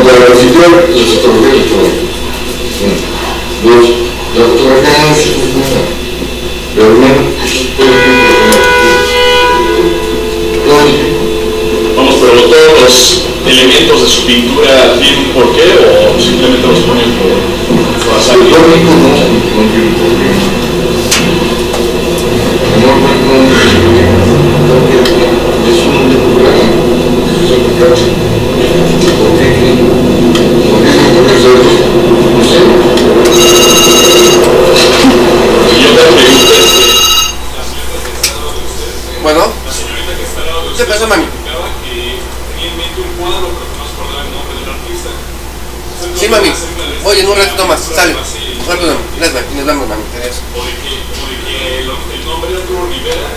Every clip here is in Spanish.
Para la pintura, la fotografía electrónica. Dos, la fotografía no es buena. Pero bueno, todo el tiempo. Vamos, pero todos los elementos de su pintura tienen un porqué o simplemente los ponen por azar. El tónico no tiene porqué. Es un programa. Es un programa. ¿Por qué? No sé. Bueno, ¿qué pasó, mami? Sí, mami, voy en un ratito más, sale. Rápido, gracias, nos vemos, mami. Adiós. O de que el nombre de Arturo Rivera,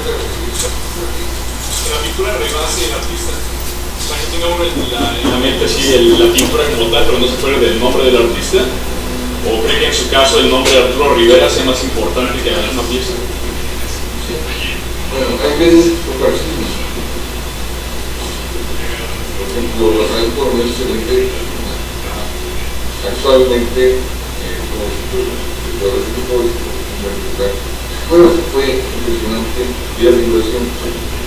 la pintura rebase el artista. O sea, que tenga uno en la mente así la pintura como tal, pero no se acuerde del nombre del artista. ¿O cree que en su caso el nombre de Arturo Rivera sea más importante que la misma pieza? Bueno, hay veces son parecidos. Por ejemplo, los transformes se ven que actualmente bueno, fue impresionante y la vibración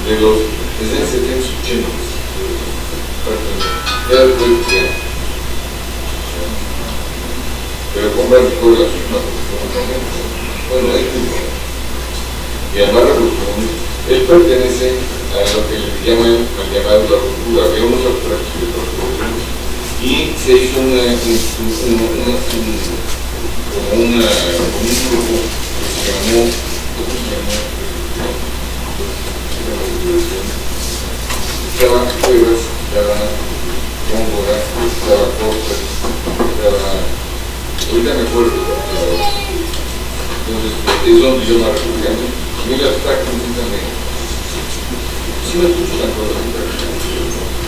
de los desde el 780 ya después ya pero compran mejor las mismas bueno, hay que y además la cultura él pertenece a lo que le llaman al llamado la cultura de unos abstractos y se hizo como un grupo que se llamó estaba Cuevas, estaba Góngora, estaba Cortes, estaba ahorita me acuerdo entonces es donde yo me refugié muy abstracto también sí me puso tan cosa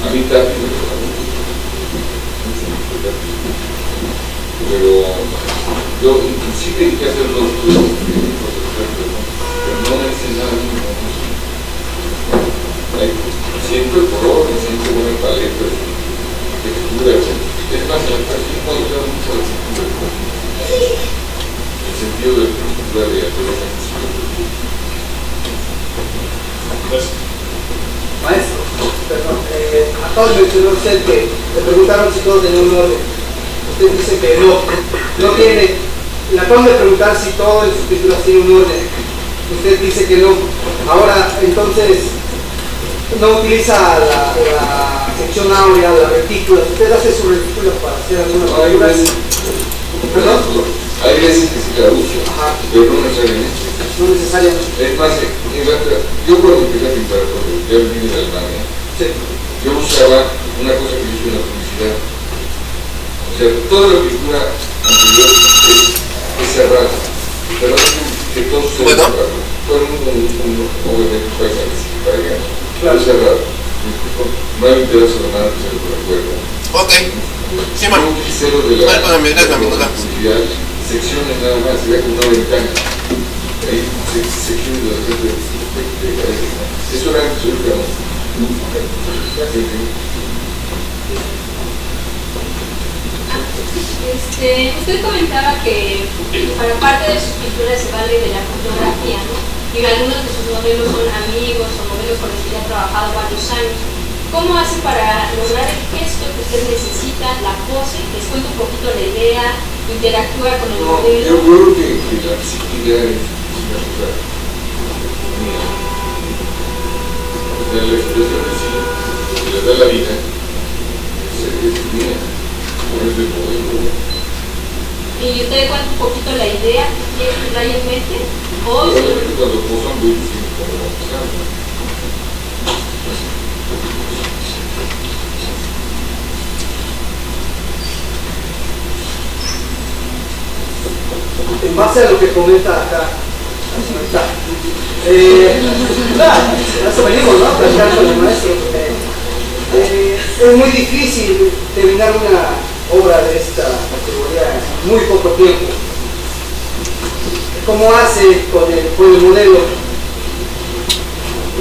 a mí también pero yo sí tengo que hacer dos cosas pero no me dice nada siento el color, siento buena paleta textura, es más la práctica no ayuda mucho a la textura el sentido de la textura de hacer la Maestro, perdón, acabo de mencionar usted que le preguntaron si todo tenía un orden. Usted dice que no tiene. Le acaban de preguntar si todo en sus pinturas tiene un orden. Usted dice que no. Ahora, entonces, no utiliza la sección áurea, la retícula. Usted hace su retícula para hacer algunas pinturas. ¿Perdón? Hay veces que se traduce, pero no necesariamente. No necesariamente. Es más, yo cuando empecé a pintar, porque ya vine de Alemania, Sí. yo usaba una cosa que hice en la publicidad. O sea, toda la pintura anterior es cerrada, pero que todo se ¿Bueno? cerrado. Todo obviamente paisajes para allá. Claro. Es cerrado. No hay interés en nada que se lo recuerda. Ok. Sí, mami. Un cero de la publicidad, secciones nada más, sería como una ventana. Ahí secciones de la gente de cabeza. Eso era absolutamente. Usted comentaba que para parte de sus pinturas se vale de la fotografía, ¿no? Y algunos de sus modelos son amigos o modelos con los que ya ha trabajado varios años. ¿Cómo hace para lograr el gesto que usted necesita, la pose? Les cuento un poquito la idea, interactúa con el modelo. Yo creo que la psiquidad es una cosa mía. La expresión en sí, que le da la vida, es mía. Por eso es modelo. ¿Y usted cuenta un poquito la idea que trae en mente? ¿O Cuando posan, voy diciendo cómo va pasando. En base a lo que comenta acá la señorita, a eso venimos, ¿no? A platicar con el maestro. Es muy difícil terminar una obra de esta categoría en muy poco tiempo. ¿Cómo hace con el modelo?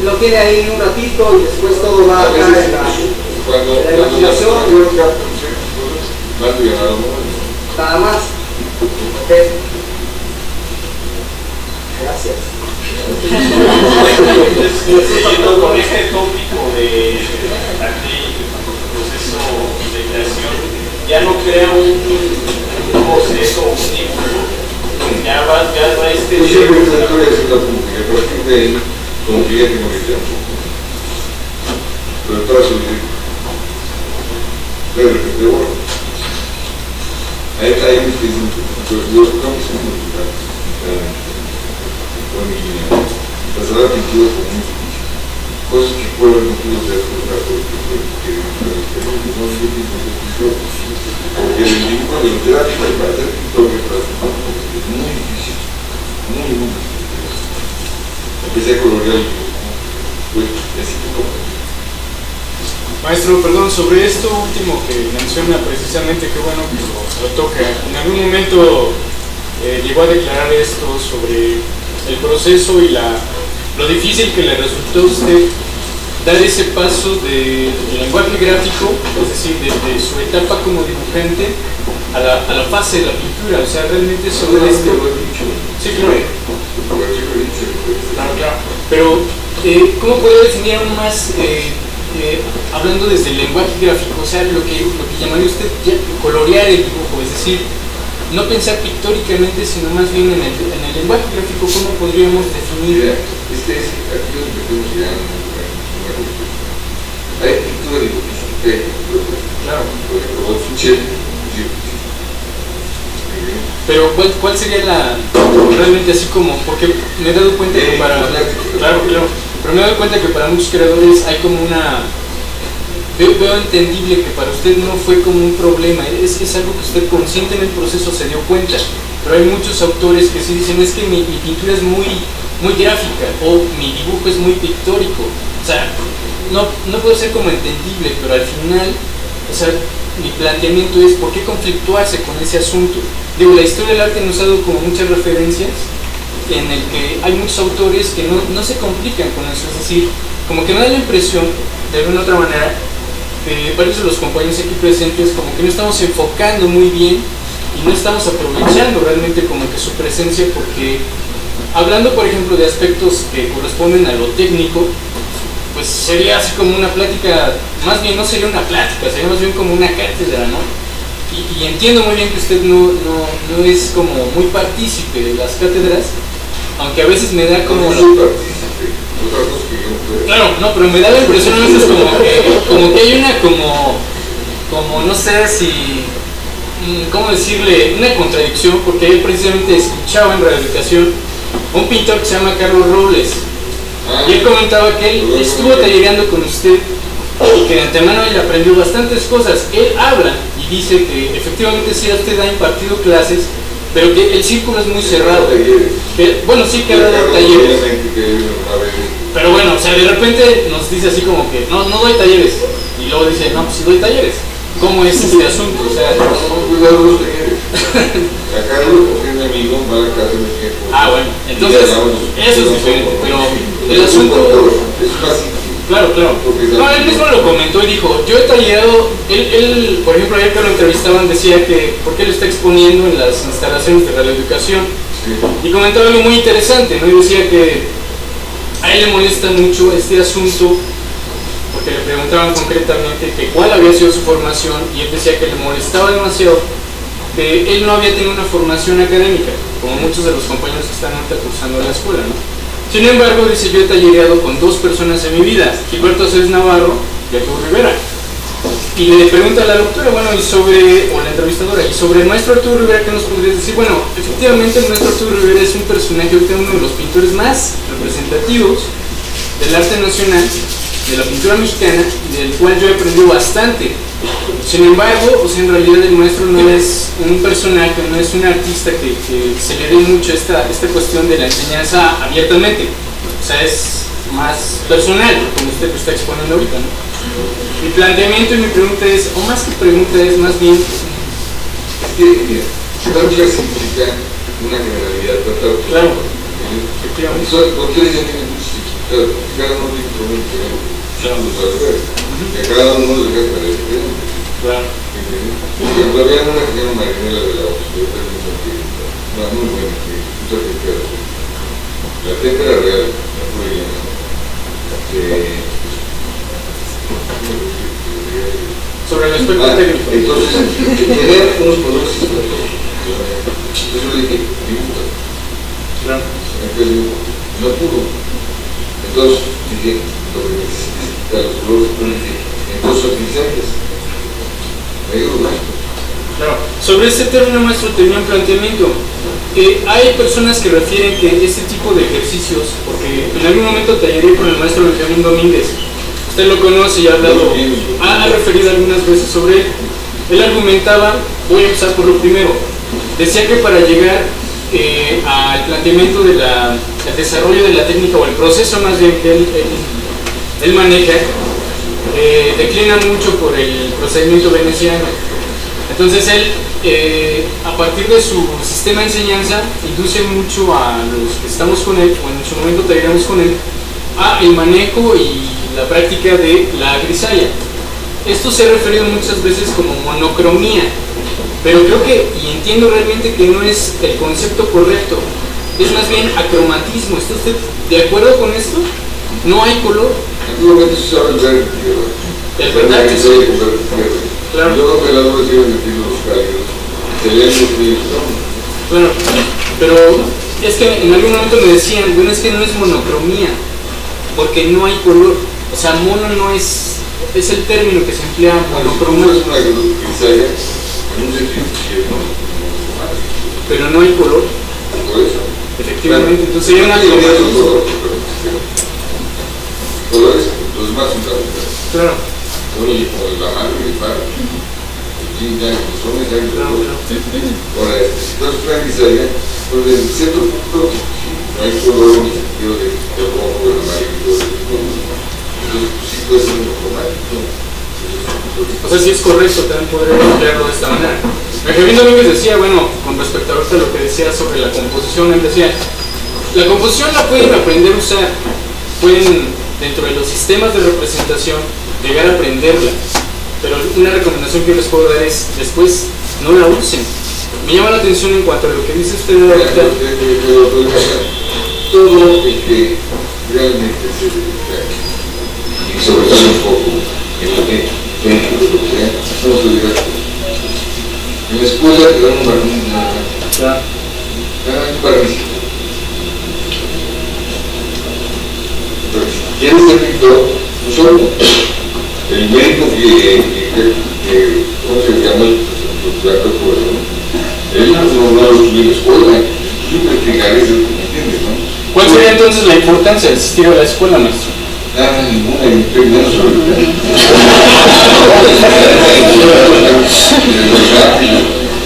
Lo tiene ahí un ratito y después todo va acá en la Cuando información, Mando llamado móvil. nada más. Ok. Gracias. Siguiendo con este tópico de la ley, el proceso de creación, ya no crea un proceso, un dibujo, ya va este. Yo siempre voy a hacer la pública, a partir de ahí, como que ya tengo que crear un poco. Pero para subir, de repente, bueno, hay un que dicen, los tocamos son multiplicados, realmente. Trasladar pintura como muy difícil. Cosas que pueden haber motivos de hacer porque el dibujo de literatura para hacer pintor que es muy difícil, muy difícil. Empecé a colorear el dibujo, pues necesito como. Maestro, perdón, sobre esto último que menciona precisamente, qué bueno que lo toca. En algún momento llegó a declarar esto sobre el proceso y lo difícil que le resultó a usted dar ese paso del lenguaje gráfico, es decir, desde su etapa como dibujante a la fase de la pintura, o sea, realmente sobre esto. Sí, claro. Claro. Pero, ¿cómo puede definir aún más, hablando desde el lenguaje gráfico, o sea, lo que llamaría usted colorear el dibujo, es decir, no pensar pictóricamente, sino más bien en el lenguaje gráfico, ¿cómo podríamos definir? Aquí nos metemos ya en una cuestión. Hay pintura dibujista, Claro. por ejemplo, Suchet, Pero ¿cuál sería realmente así como, porque me he dado cuenta que para, claro, pero me he dado cuenta que para muchos creadores hay como veo entendible que para usted no fue como un problema, es algo que usted consciente en el proceso se dio cuenta, pero hay muchos autores que sí dicen, es que mi pintura es muy gráfica, o mi dibujo es muy pictórico, o sea, no puedo ser como entendible, pero al final, o sea, mi planteamiento es, ¿por qué conflictuarse con ese asunto? Digo, la historia del arte nos ha dado como muchas referencias en el que hay muchos autores que no se complican con eso, es decir, como que me da la impresión, de alguna otra manera, varios de los compañeros aquí presentes como que no estamos enfocando muy bien y no estamos aprovechando realmente como que su presencia, porque hablando por ejemplo de aspectos que corresponden a lo técnico, pues sería así como una plática, más bien no sería una plática, sería más bien como una cátedra, ¿no? Y entiendo muy bien que usted no es como muy partícipe de las cátedras, aunque a veces me da como... Claro, no, pero me da la impresión a veces como que hay una como no sé si, ¿cómo decirle? Una contradicción, porque él precisamente escuchaba en rehabilitación un pintor que se llama Carlos Robles, y él comentaba que él estuvo tallereando con usted y que de antemano él aprendió bastantes cosas. Él habla y dice que efectivamente sí, usted ha impartido clases, pero que el círculo es muy cerrado. Bueno, sí que ha dado talleres. Pero bueno, o sea, de repente nos dice así como que no doy talleres. Y luego dice, no, pues sí doy talleres. ¿Cómo es este asunto? O sea, cuidado los talleres. Acá porque es mi amigo, va a casa de tiempo. Ah, bueno, entonces, eso es diferente. Pero el asunto... Es fácil. Claro. No, él mismo lo comentó y dijo, yo he tallerado, él por ejemplo, ayer que lo entrevistaban decía que, ¿por qué lo está exponiendo en las instalaciones de radioeducación? Sí. Y comentaba algo muy interesante, ¿no? Y decía que a él le molesta mucho este asunto, porque le preguntaban concretamente que cuál había sido su formación, y él decía que le molestaba demasiado que él no había tenido una formación académica, como muchos de los compañeros que están ahorita cursando en la escuela, ¿no? Sin embargo, dice, yo he tallereado con dos personas en mi vida, Gilberto Aceves Navarro y Arturo Rivera. Y le pregunta a la doctora, bueno, o la entrevistadora, y sobre el maestro Arturo Rivera, ¿qué nos podrías decir? Bueno, efectivamente el maestro Arturo Rivera es un personaje, uno de los pintores más representativos del arte nacional, de la pintura mexicana, del cual yo he aprendido bastante. Sin embargo, o sea, en realidad el maestro no es un personaje, no es un artista que se le dé mucho esta cuestión de la enseñanza abiertamente. O sea, es más personal, como usted lo está exponiendo ahorita, ¿no? Mi planteamiento y mi pregunta es, o más que pregunta es más bien... Es que, mira, también significa una generalidad total. Claro. Efectivamente. Ustedes ya tienen muchos significados, cada uno tiene un problema diferente. Cada uno les deja para diferente. Claro. Porque había una que se llama Marinela de la Oficina, una muy buena, que mucha gente la gente era real, la pura llama. Sobre el aspecto técnico. Entonces, tenían unos colores históricos. Entonces yo le dije, dibuja. Claro. Entonces no pudo. Entonces dije, lo que necesitas es quitar los colores, entonces utilizantes. Me digo, maestro. Claro. Sobre este término, maestro, tenía un planteamiento. Hay personas que refieren que este tipo de ejercicios, porque en algún momento talleré con el maestro Benjamín Domínguez, usted lo conoce y ha referido algunas veces sobre él. Él argumentaba, voy a empezar por lo primero, decía que para llegar al planteamiento del desarrollo de la técnica, o el proceso más bien que él maneja, declina mucho por el procedimiento veneciano. Entonces él, a partir de su sistema de enseñanza, induce mucho a los que estamos con él, o en su momento talleramos con él, a el manejo y la práctica de la grisalia. Esto se ha referido muchas veces como monocromía, pero creo que, y entiendo realmente que no es el concepto correcto, es más bien acromatismo. ¿Está usted de acuerdo con esto? No hay color. Antiguamente se usaba el verde. El verde, sí. Claro. Yo creo que las nubes iban metiendo los cálidos. Se leen los fríos, ¿no? Bueno, pero es que en algún momento me decían, bueno, es que no es monocromía, porque no hay color. O sea, mono no es el término que se emplea, monocromía. Es una grisalia en un sentido, pero no hay color. por eso. Efectivamente, entonces sería una colores, los más fundamentales. Claro. Oye, como la mano y el paro, el yin yang, los hombres yang, ahora, entonces una grisalia, pues en cierto punto, no hay color en el sentido de rojo, el amarillo y todo eso. Entonces, pues sí puede ser un poco mágico. O sea, sí es correcto, también podría emplearlo de esta manera. Benjamín Domínguez decía, bueno, con respecto a lo que decía sobre la composición, él decía, la composición la pueden aprender a usar, pueden, dentro de los sistemas de representación, llegar a aprenderla, pero una recomendación que les puedo dar es, después, no la usen. Me llama la atención en cuanto a lo que dice usted ahorita. Todo el que realmente se dedica, y sobre todo un poco, en lo que somos obligados. En la escuela te dan un permiso. Pero si quieres ser pintor, no solo. El médico ¿cómo se llama? Él no lo estudió en la escuela. Yo practicar eso, ¿entiendes? ¿No? ¿Cuál sería entonces la importancia de asistir a la escuela, maestro? Ninguna, menos ahorita.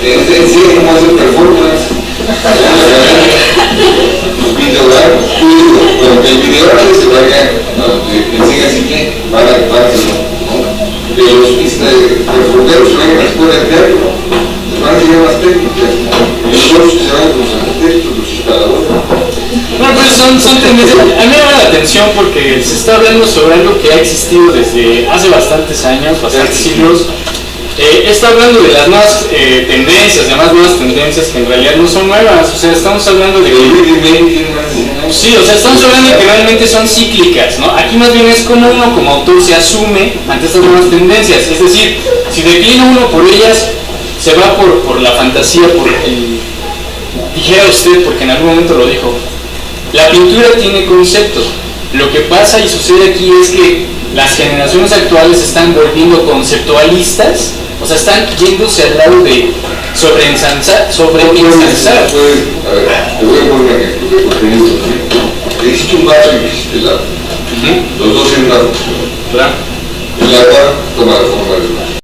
En sí, ¿cómo hacer performance? Videoarte, bueno, que el videoarte se vaya, enseña así que para que de los performeros que van a la escuela de teatro, les van a enseñar más técnicas, y los otros que se van con los arquitectos, los instaladores. Bueno, pues son tendencias. A mí me llama la atención porque se está hablando sobre algo que ha existido desde hace bastantes años, bastantes siglos. Está hablando de las nuevas tendencias, de más nuevas tendencias que en realidad no son nuevas. O sea, estamos hablando de que... Sí, o sea, estamos hablando de que realmente son cíclicas, ¿no? Aquí más bien es como uno como autor se asume ante estas nuevas tendencias. Es decir, si declina uno por ellas, se va por la fantasía, por el... Dijera usted, porque en algún momento lo dijo, la pintura tiene conceptos. Lo que pasa y sucede aquí es que las generaciones actuales se están volviendo conceptualistas, o sea, están yéndose al lado de sobreensalzar. A ver, te voy a poner un ejemplo, porque existe un vaso y existe el agua. Los dos tienen una función. Claro. El agua toma la forma del vaso.